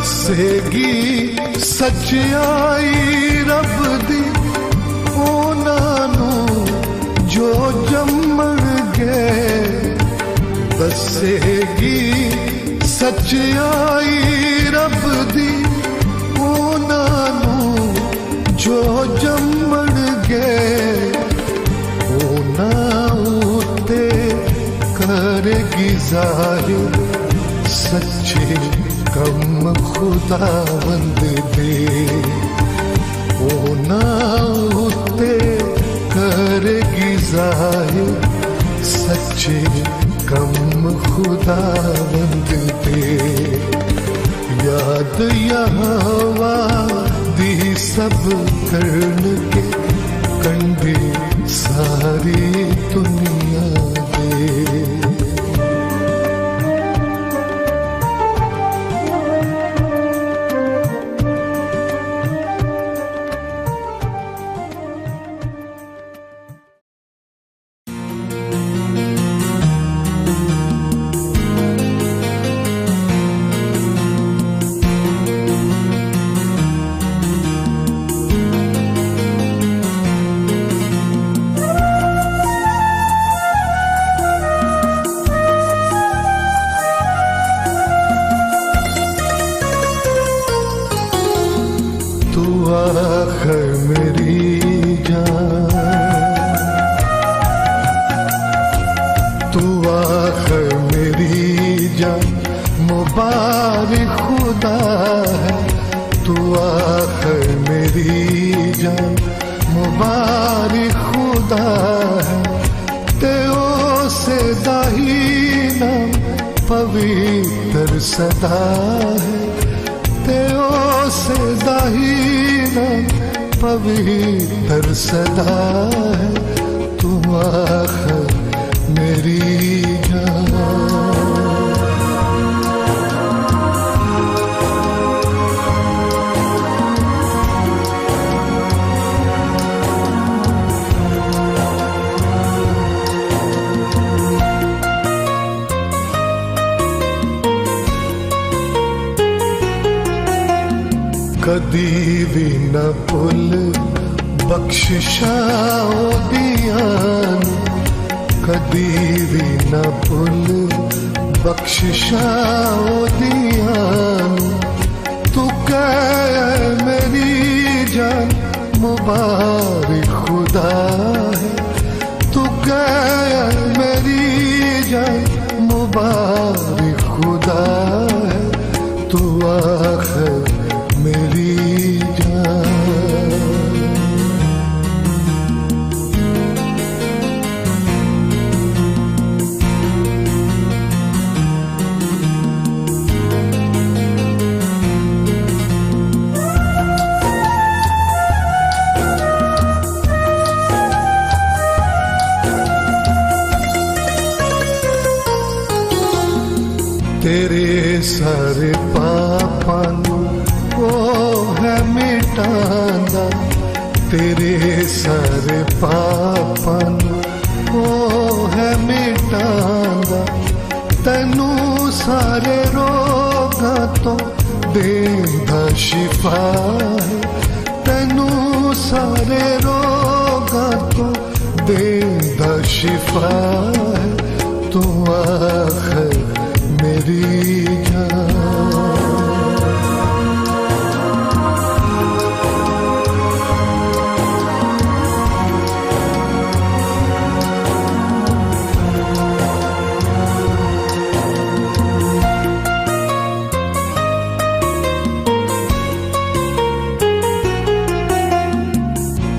दसेगी सच्चाई रब दी ਉਹਨਾਂ ਨੂੰ ਜੋ ਜੰਮਣ ਗਏ ਦੱਸੇਗੀ ਸੱਚਾਈ ਰੱਬ ਦੀ ਉਹਨਾਂ ਨੂੰ ਜੋ ਜੰਮਣ ਗਏ ਉਹਨਾਂ ਉੱਤੇ ਕਰੇਗੀ ਜ਼ਾਹਿਰ ਸੱਚੇ ਕੰਮ ਖੁਦਾਵੰਦ ਦੇ ਉਹਨਾਂ ਉੱਤੇ ਕਰੇਗੀ ਜ਼ਾਹਿਰ ਸੱਚੇ ਕੰਮ ਖੁਦਾਵੰਦ ਦੇ ਯਾਦ ਯਹਵਾ ਦੀ ਸਭ ਕਰਨਗੇ ਕੰਢੇ ਸਾਰੀ ਦੁਨੀਆ ਦੇ सदा है तेओ से दाहिना पवित्र सदा है तू आखिर मेरी जान ਕਦੀ ਵੀ ਨਾ ਭੁੱਲ ਬਖਸ਼ਿਸ਼ਾਂ ਉਹਦੀਆਂ ਕਦੀ ਵੀ ਨਾ ਭੁੱਲ ਬਖਸ਼ਿਸ਼ਾਂ ਉਹਦੀਆਂ ਤੂੰ ਕਹਿ ਮੇਰੀ ਜਾਨ ਮੁਬਾਰਕ ਖੁਦਾ ਹੈ ਤੂੰ ਕਹਿ ਮੇਰੀ ਜਾਨ ਮੁਬਾਰਕ ਖੁਦਾ ਹੈ ਤੂੰ ਆਖਿਰ मेरी जान तेरे सारे पापां ਉਹ ਹੈ ਮਿਟਾਂਦਾ ਤੇਰੇ ਸਾਰੇ ਪਾਪਾਂ ਨੂੰ ਉਹ ਹੈ ਮਿਟਾਂਦਾ ਤੈਨੂੰ ਸਾਰੇ ਰੋਗਾਂ ਤੋਂ ਦੇਂਦਾ ਸ਼ਿਫਾ ਹੈ ਤੈਨੂੰ ਸਾਰੇ ਰੋਗਾਂ ਤੋਂ ਦੇਂਦਾ ਸ਼ਿਫਾ ਹੈ ਤੂੰ ਆਖਿਰ ਮੇਰੀ ਜਾਨ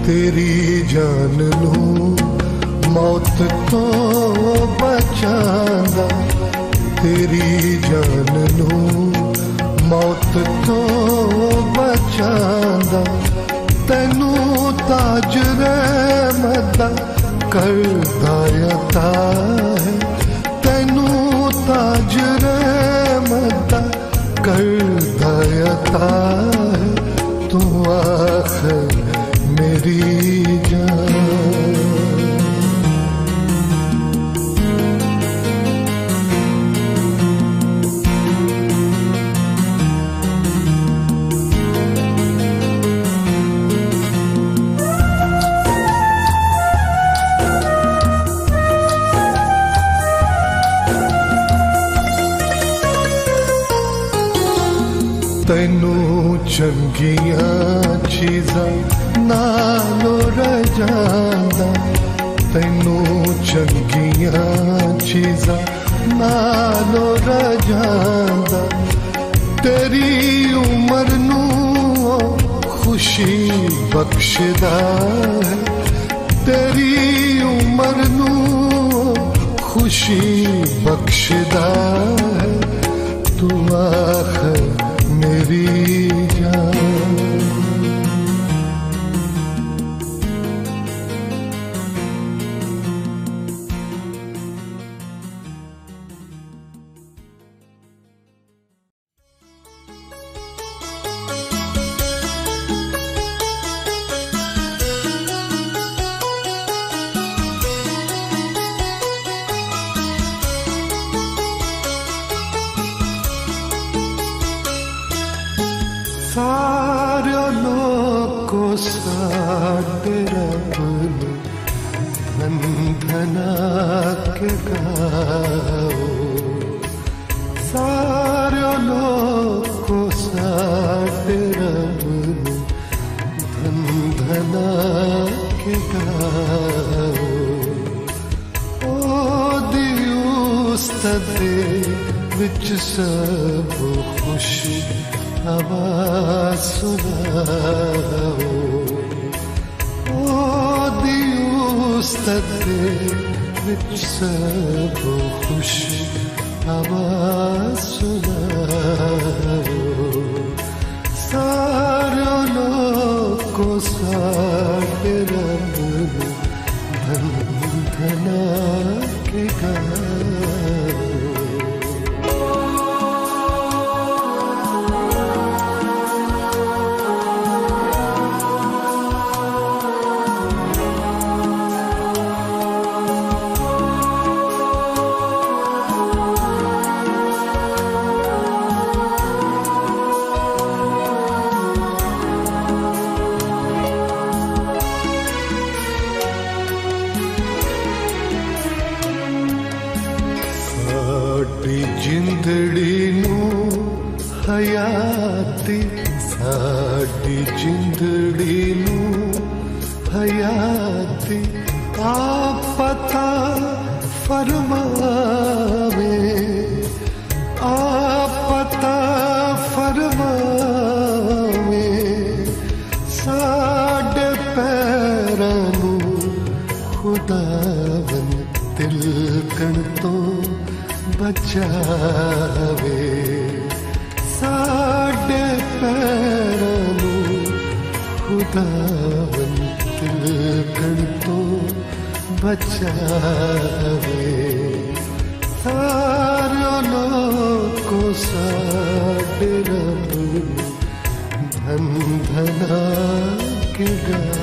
ਤੇਰੀ ਜਾਨ ਨੂੰ ਮੌਤ ਤੋਂ ਬਚਾਂਦਾ ਤੇਰੀ ਜਾਨ ਨੂੰ ਮੌਤ ਤੋਂ ਬਚਾਂਦਾ ਤੈਨੂੰ ਤਾਜ ਰਹਿਮਤ ਦਾ ਕਰਦਾ ਅਤਾ ਹੈ ਤੈਨੂੰ ਤਾਜ ਰਹਿਮਤ ਦਾ ਕਰਦਾ ਅਤਾ ਹੈ ਤੂੰ ਆਖਿਰ मेरी जान ਤੈਨੂੰ ਚੰਗੀਆਂ ਚੀਜ਼ਾਂ ਨਾਲੋਂ ਰਜਾਂਦਾ, ਤੈਨੂੰ ਚੰਗੀਆਂ ਚੀਜ਼ਾਂ ਨਾਲੋਂ ਰਜਾਂਦਾ, ਤੇਰੀ ਉਮਰ ਨੂੰ ਖੁਸ਼ੀ ਬਖਸ਼ਦਾ ਹੈ, ਤੇਰੀ ਉਮਰ ਨੂੰ ਖੁਸ਼ੀ ਬਖਸ਼ਦਾ ਹੈ, ਤੂੰ ਆਖਰ ਮੇਰੀ ਜਾਨ। ਸਾਰਿਆਂ ਲੋਕੋ ਸਾਡੇ ਰੱਬ ਨੂੰ ਧਨ ਧਨਾ ਕੇ ਗਾਓ, ਸਾਰਿਆਂ ਲੋਕੋ ਸਾਡੇ ਰੱਬ ਨੂੰ ਧਨ ਧਨਾ ਕੇ ਗਾਓ, ਉਹਦੀ ਉਸਤਤ ਦੇ ਵਿੱਚ ਸਭ ਖੁਸ਼ੀ ਆਵਾਜ਼ ਸੁਣਾਓ, ਉਹਦੀ ਉਸਤਤ ਦੇ ਵਿੱਚ ਸਭ ਖੁਸ਼ੀ ਆਵਾਜ਼ ਸੁਣਾਓ, ਸਾਰਿਆਂ ਲੋਕੋ ਸਾਡੇ ਰੱਬ ਨੂੰ ਧਨ ਧਨਾ ਕੇ ਗਾਓ। ਜਿੰਦੜੀ ਨੂੰ ਹਯਾਤੀ, ਸਾਡੀ ਜਿੰਦੜੀ ਨੂੰ ਹਯਾਤੀ ਆਪ ਪਤਾ ਫਰਮਾਵੇ, ਆਪ ਪਤਾ ਫਰਮਾਵੇ, ਸਾਡੇ ਪੈਰਾਂ ਨੂੰ ਖੁਦਾਵੰਦ ਤਿਲਕਣ ਤੋਂ ਬਚਾਵੇ, ਸਾਡੇ ਪੈਰਾਂ ਨੂੰ ਖੁਦਾਵੰਦ ਤਿਲਕਣ ਤੋਂ ਬਚਾਵੇ, ਸਾਰਿਆਂ ਲੋਕੋ ਸਾਡੇ ਰੱਬ ਨੂੰ ਧਨ ਧਨਾ ਕੇ ਗਾਓ।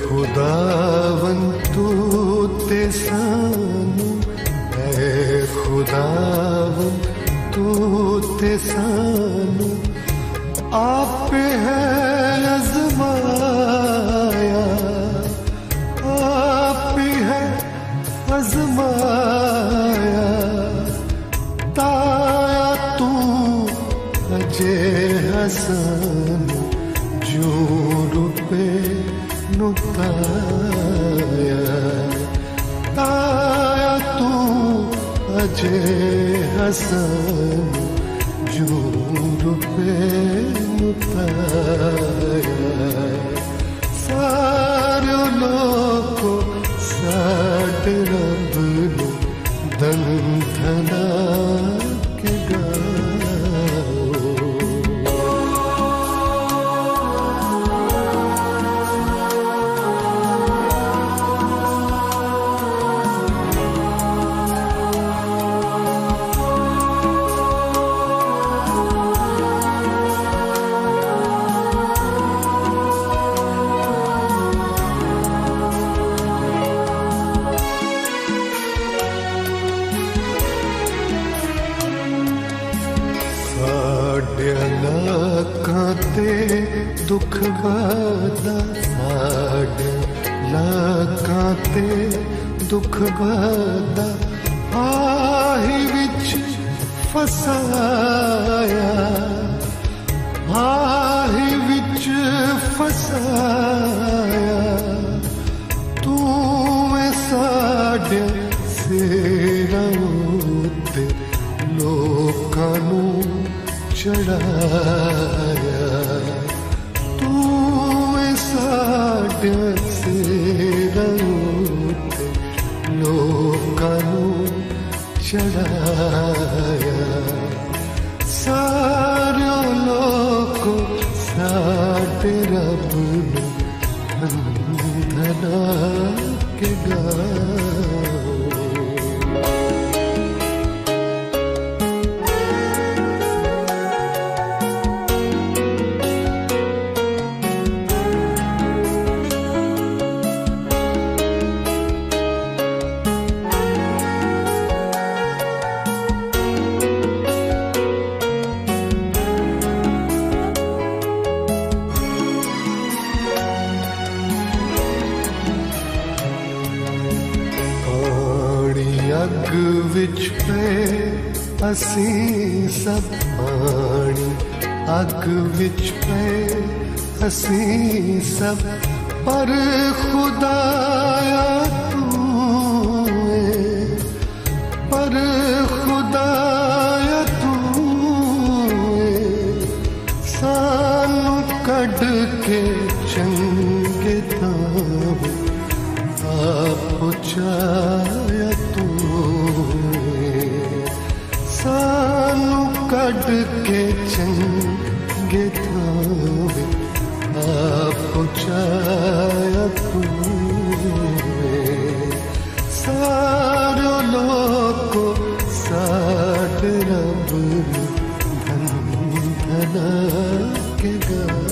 ਖੁਦਾਵੰਦ ਤੂੰ ਤੇ ਸਾਨੂੰ, ਐ ਖੁਦਾਵੰਦ ਤੂੰ ਤੇ ਸਾਨੂੰ ਆਪੇ ਹੈ ਅਜ਼ਮਾਇਆ, ਆਪੇ ਹੈ ਅਜ਼ਮਾਇਆ, ਤਾਇਆ ਤੂੰ ਅਜੇ ਹਸਨ ਜੋ ਰੁਪੇ ਨੂੰ ਤਾਇਆ, ਤਾਇਆ ਤੂੰ ਅਜੇ ਹਸਨ ਜੋ ਰੁਪੇ ਨੂੰ ਤਾਇਆ, ਸਾਰਿਆਂ ਲੋਕੋ ਸਾਡੇ ਰੱਬ ਨੂੰ ਧਨ ਧਨਾ ਕੇ ਗਾਓ। ਦੁੱਖ ਵਾਦਾ ਸਾਡੇ ਲਾਕਾਂ ਤੇ ਦੁੱਖ ਵਾਦਾ ਆਹੀ ਵਿੱਚ ਫਸਾਇਆ ਆਹੀ ਵਿੱਚ ਫਸਾਇਆ ਤੂੰ ਏ ਸਾਡੇ ਸਿਰਾਂ ਉੱਤੇ ਲੋਕਾਂ ਨੂੰ ਚੜਾਇਆ ਤੂੰ ਏ ਸਾਡੇ ਸਿਰਾਂ ਉੱਤੇ ਲੋਕਾਂ ਨੂੰ ਚੜਾਇਆ ਸਾਰੇ ਲੋਕੋ ਸਾਡੇ ਰੱਬ ਨੂੰ ਵੰਦਨਾ ਕੇ ਗਾਓ। ਅੱਗ ਵਿੱਚ ਪਏ ਅਸੀਂ ਸਭ ਪਾਣੀ ਅੱਗ ਵਿੱਚ ਪਏ ਅਸੀਂ ਸਭ ਪਰ ਖੁਦਾਇਆ ਤੂੰ ਏ ਪਰ ਖੁਦਾਇਆ ਤੂੰ ਏ ਸਾਨੂੰ ਕੱਢ ਕੇ ਚੰਗੇ ਤਾਂ ਪਹੁੰਚਾਇਆ ਸਾਨੂੰ ਕੱਢ ਕੇ ਚੰਗੇ ਥਾਂ ਪਹੁੰਚਾਇਆ ਤੂੰ ਸਾਰੇ ਲੋਕੋ ਸਾਡੇ ਰੱਬ ਨੂੰ ਵੰਦਨਾ ਕੇ ਗਾਓ।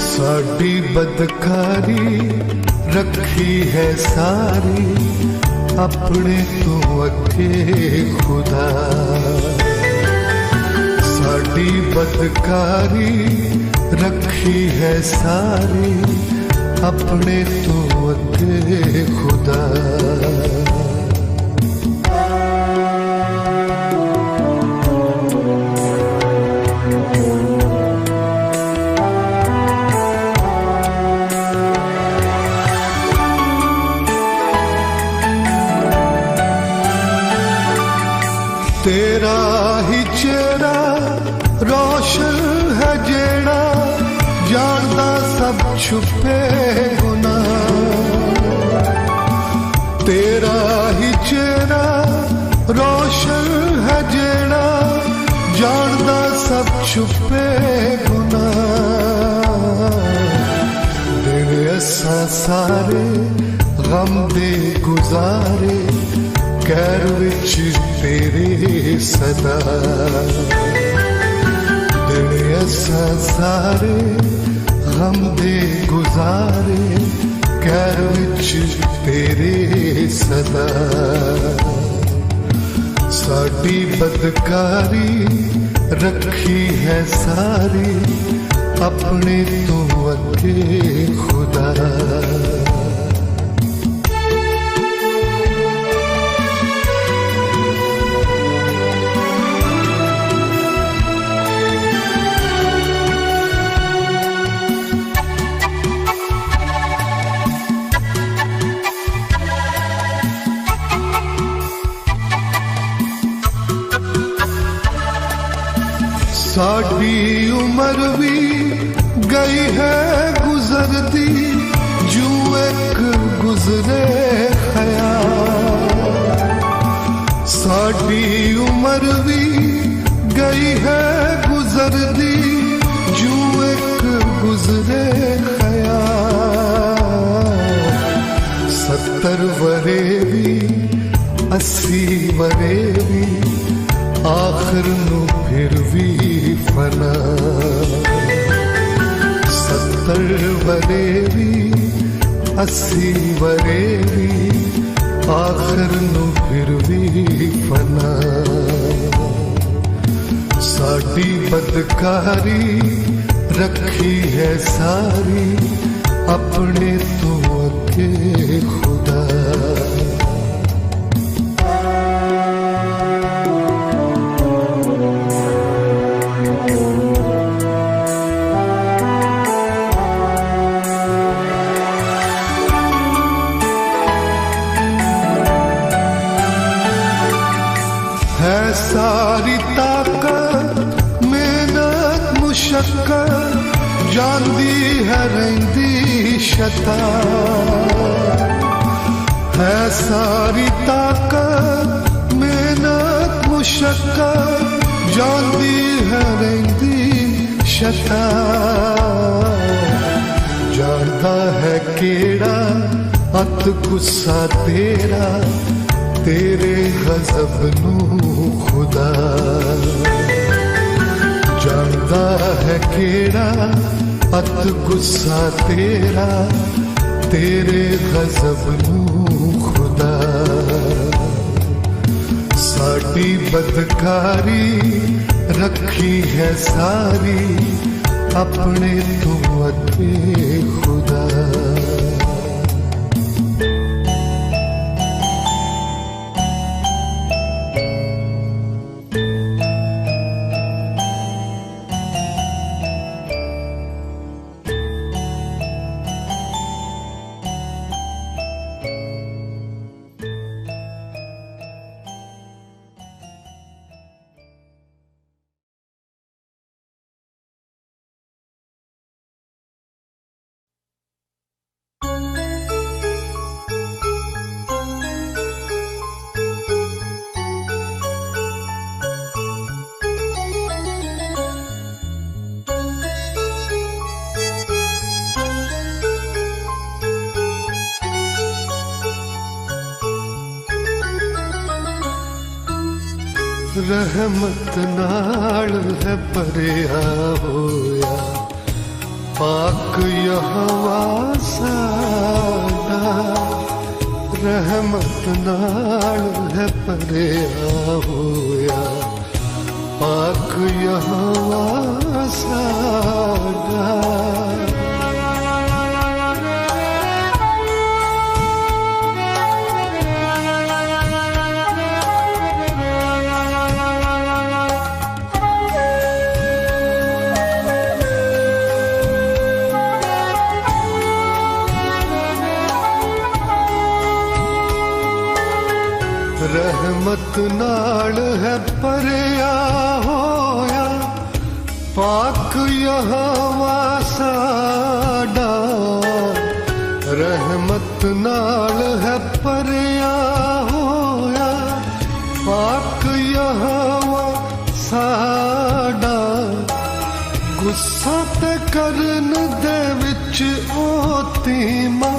ਸਾਡੀ ਬਦਕਾਰੀ ਰੱਖੀ ਹੈ ਸਾਰੀ ਆਪਣੇ ਤੋਂ ਅੱਗੇ ਖੁਦਾ ਸਾਡੀ ਬਦਕਾਰੀ ਰੱਖੀ ਹੈ ਸਾਰੀ ਆਪਣੇ ਤੋਂ ਅੱਗੇ ਖੁਦਾ तेरा ही चेहरा रोशन है जेड़ा जानदा सब छुपे गुनाह तेरा ही चेहरा रोशन है जेड़ा जानदा सब छुपे गुनाह दिन असा सारे गम दे गुजारे कैर विच तेरे सदा दिन असा सारे गम दे गुजारे कैर विच तेरे सदा साडी बदकारी रखी है सारी अपने तो अगे खुदा साडी उम्र भी गई है गुजरती, जू एक गुजरे ख्याल। साडी उम्र भी गई है गुजरती, जू एक गुजरे ख्याल। 70 वरे भी 80 वरे भी आखिर नूं फिर भी फना। 70 वरे भी 80 वरे भी आखिर नूं फिर भी फना। साडी बदकारी रखी है सारी अपने तो अगे खुदा। है सारी ताकत मेहनत मुशक्कत, जांदी है रहिंदी शता। है सारी ताकत मेहनत मुशक्कत, जांदी है रहिंदी शता। जानदा है केड़ा अत गुस्सा तेरा, तेरे गज़ब नूं खुदा। जानदा है केड़ा अत गुस्सा तेरा, तेरे गज़ब नूं खुदा। साडी बदकारी रखी है सारी अपने तो अगे खुदा। रहमत नाल है भरिया होया पाक यहोवा साडा। रहमत नाल है भरिया होया पाक यहोवा साडा। रहमत नाल है भरिया होया पाक यहोवा साडा। रहमत नाल है भरिया होया पाक यहोवा साडा। गुस्सा ते करन दे विच ओ धीमा,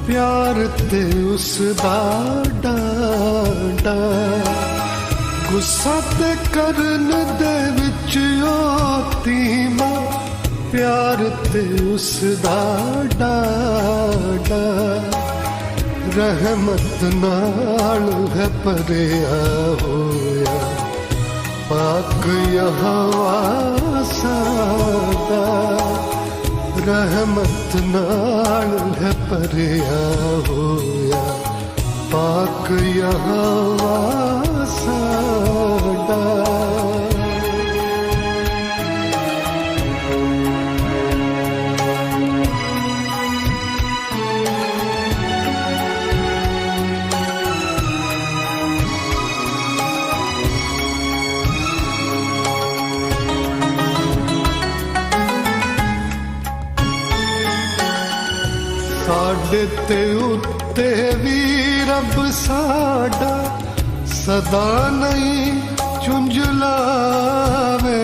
प्यार ते उसदा डांडा। गुस्सा ते करन दे विच ओ धीमा, प्यार ते उसदा डांडा। रहमत नाल है भरिया होया पाक यहोवा साडा। रहमत नाल है भरिया होया पाक यहोवा साडा। ਸਾਡੇ ਤੇ ਉੱਤੇ ਵੀ ਰੱਬ ਸਾਡਾ ਸਦਾ ਨਹੀਂ ਝੁੰਝਲਾਵੇ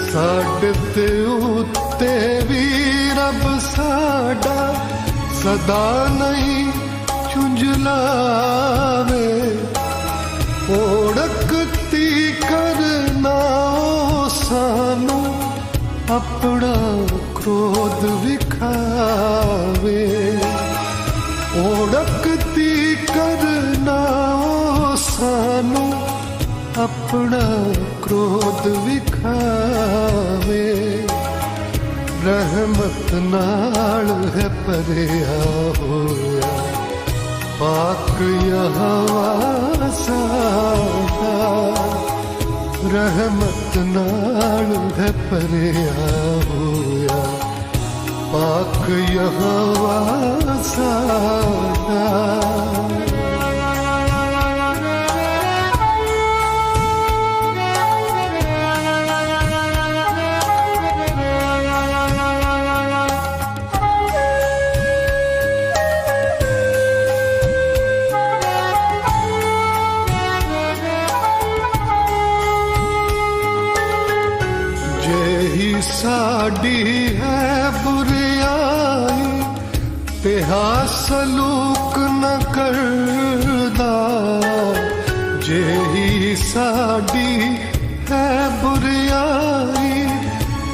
ਸਾਡੇ ਤੇ ਉੱਤੇ ਵੀ ਰੱਬ ਸਾਡਾ ਸਦਾ ਨਹੀਂ ਝੁੰਝਲਾਵੇ ਓੜਕਤੀ ਕਰਨਾ ਸਾਨੂੰ ਆਪਣਾ ਕ੍ਰੋਧ ਵਿਖਾਵੇ ਓੜਕਤੀ ਕਰਨਾ ਸਾਨੂੰ ਆਪਣਾ ਕ੍ਰੋਧ ਵਿਖਾਵੇ ਰਹਿਮਤ ਨਾਲ ਹੈ ਭਰਿਆ ਹੋਇਆ ਪਾਕ ਯਹੋਵਾ ਸਾਡਾ ਰਹਿਮਤ ਨਾਲ ਹੈ ਭਰਿਆ ਹੋਇਆ ਪਾਕ ਯਹੋਵਾ ਸਾਡਾ ਸਾਡੀ ਹੈ ਬੁਰਿਆਈ ਤੇ ਸਲੂਕ ਨ ਕਰਦਾ ਜਿਹੀ ਸਾਡੀ ਹੈ ਬੁਰਿਆਈ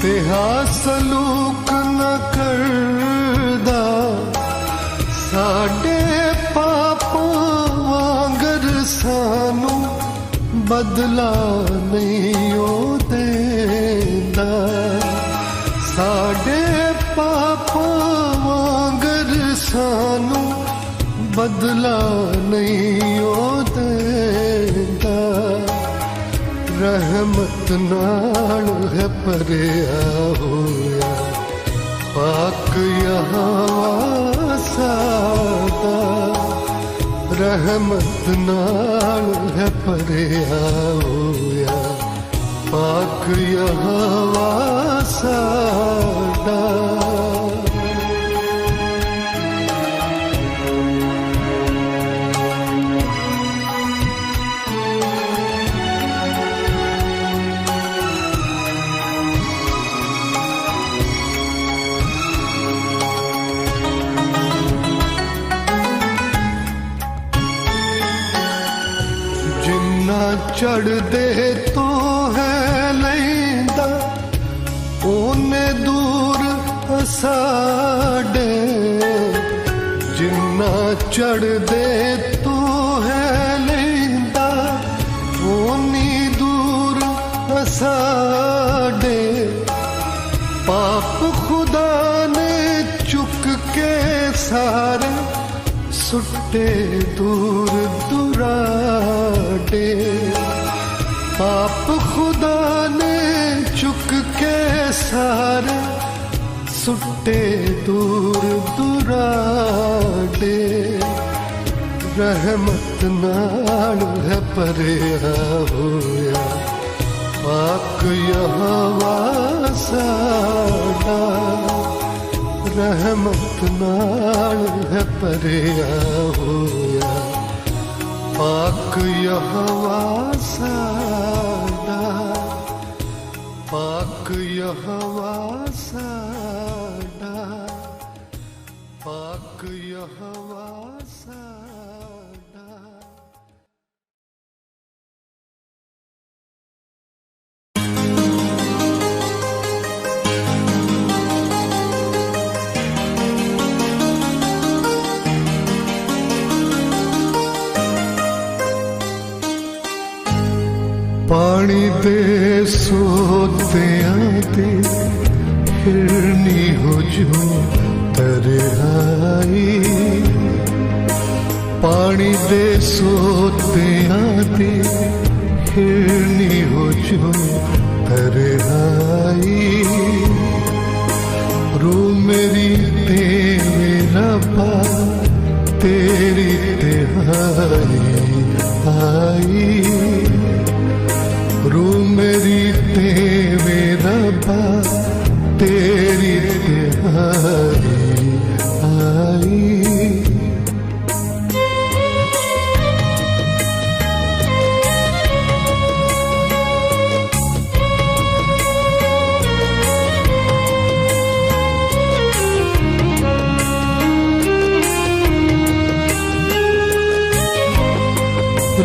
ਤੇ ਸਲੂਕ ਨ ਕਰਦਾ ਸਾਡੇ ਪਾਪਾਂ ਵਾਂਗਰ ਸਾਨੂੰ ਬਦਲਾ ਨਹੀਂ ਉਹ ਦੇਂਦਾ ਸਾਡੇ ਪਾਪਾਂ ਵਾਂਗਰ ਸਾਨੂੰ ਬਦਲਾ ਨਹੀਂ ਉਹ ਦੇਂਦਾ ਰਹਿਮਤ ਨਾਲ ਹੈ ਭਰਿਆ ਹੋਇਆ ਪਾਕ ਯਹੋਵਾ ਸਾਡਾ ਰਹਿਮਤ ਨਾਲ ਹੈ ਭਰਿਆ ਹੋਇਆ ਪਾਕ ਯਹੋਵਾ ਸਾਡਾ ਚੜ੍ਹਦੇ ਤੋਂ ਹੈ ਲੈਂਦਾ ਉਹਨੇ ਦੂਰ ਸਾਡੇ ਜਿੰਨਾ ਚੜ੍ਹਦੇ ਤੋਂ ਹੈ ਲੈਂਦਾ ਉਹਨੀ ਦੂਰ ਸਾਡੇ ਪਾਪ ਖੁਦਾ ਨੇ ਚੁੱਕ ਕੇ ਸਾਰੇ ਸੁੱਟੇ ਦੂਰ ਦੁਰਾਡੇ ਪਾਪ ਖੁਦਾ ਨੇ ਚੁੱਕ ਕੇ ਸਾਰੇ ਸੁੱਟੇ ਦੂਰ ਦੁਰਾਡੇ ਰਹਿਮਤ ਨਾਲ ਹੈ ਭਰਿਆ ਹੋਇਆ ਪਾਕ ਯਹੋਵਾ ਸਾਡਾ ਰਹਿਮਤ ਨਾਲ ਹੈ ਭਰਿਆ ਹੋਇਆ ਪਾਕ ਯਹੋਵਾ ਸਾਡਾ ਪਾਕ ਯਹੋਵਾ ਸਾਡਾ ਪਾਕ ਯਹੋਵਾ ਸਾਡਾ ਪਾਣੀ ਦੇ ਸੋਤਿਆਂ ਤੇ ਹਿਰਨੀ ਹੋ ਜੋ ਤਰਿਹਾਈ ਪਾਣੀ ਦੇ ਸੋਤਿਆਂ ਤੇ ਹਿਰਨੀ ਹੋ ਜੋ ਤਰਿਹਾਈ ਰੂ ਮੇਰੀ ਤੇ ਰੱਬਾ ਤੇਰੀ ਤਿਹਾਈ ਆਈ ਰੂ ਮੇਰੀ ਤੇ ਰੱਬਾ ਤੇਰੀ ਤਿਹਾਈ ਆਈ